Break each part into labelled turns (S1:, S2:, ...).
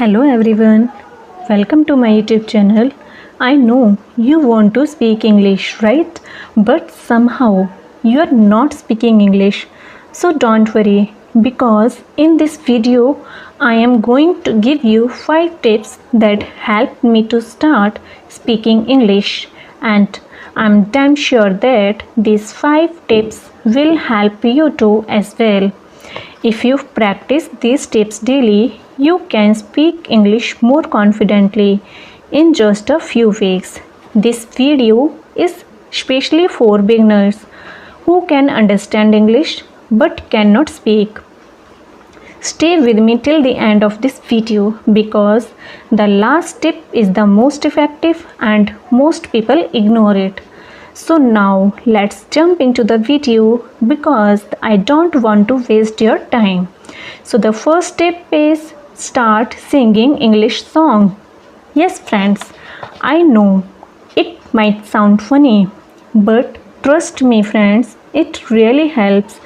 S1: Hello everyone, welcome to my YouTube channel. I know you want to speak English, right? But somehow you are not speaking English. So don't worry, because in this video I am going to give you 5 tips that helped me to start speaking English, and I'm damn sure that these 5 tips will help you too as well. If you practice these tips daily, you can speak English more confidently in just a few weeks. This video is specially for beginners who can understand English but cannot speak. Stay with me till the end of this video because the last tip is the most effective and most people ignore it. So now let's jump into the video because I don't want to waste your time. So the first tip is start singing English song. Yes friends, I know it might sound funny, but trust me friends, it really helps.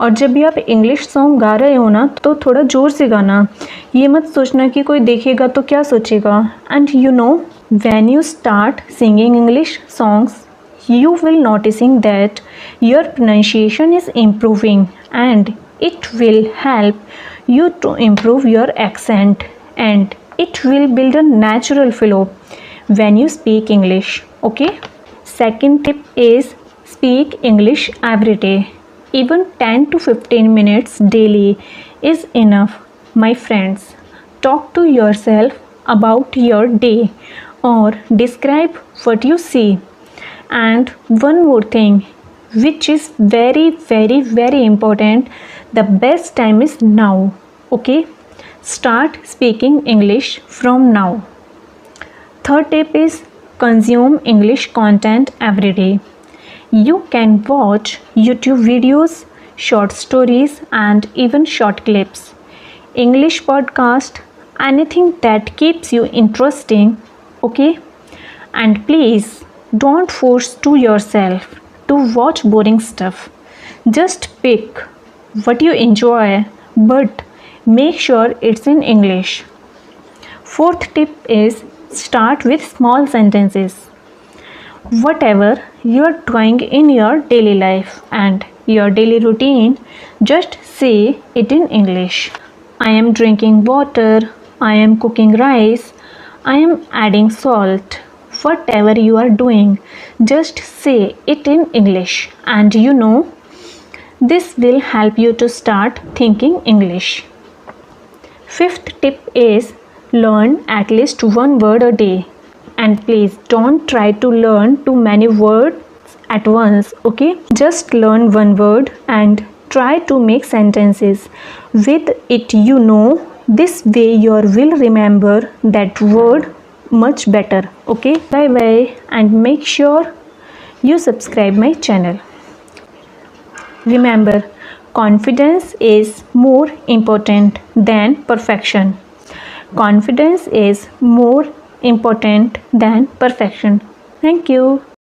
S1: और जब भी आप English song गा रहे हो ना तो थोड़ा ज़ोर से गाना. ये मत सोचना कि कोई देखेगा तो क्या सोचेगा. And you know when you start singing English songs you will noticing that your pronunciation is improving and it will help you to improve your accent and it will build a natural flow when you speak English. Okay, second tip is speak English every day. Even 10 to 15 minutes daily is enough. My friends, talk to yourself about your day or describe what you see. And one more thing, which is very important, the best time is now. Okay, start speaking English from now. Third tip is consume English content every day. You can watch YouTube videos, short stories and even short clips, English podcast, anything that keeps you interesting. Okay, and please don't force to yourself to watch boring stuff. Just pick what you enjoy, but make sure it's in English. Fourth tip is start with small sentences. Whatever you are doing in your daily life and your daily routine, just say it in English. I am drinking water, I am cooking rice, I am adding salt. Whatever you are doing, just say it in English, and you know this will help you to start thinking English. Fifth tip is learn at least one word a day, and please don't try to learn too many words at once. Okay, just learn one word and try to make sentences with it. You know, this way you will remember that word much better. Okay, bye bye, and make sure you subscribe my channel. Remember, confidence is more important than perfection. Confidence is more important than perfection. Thank you.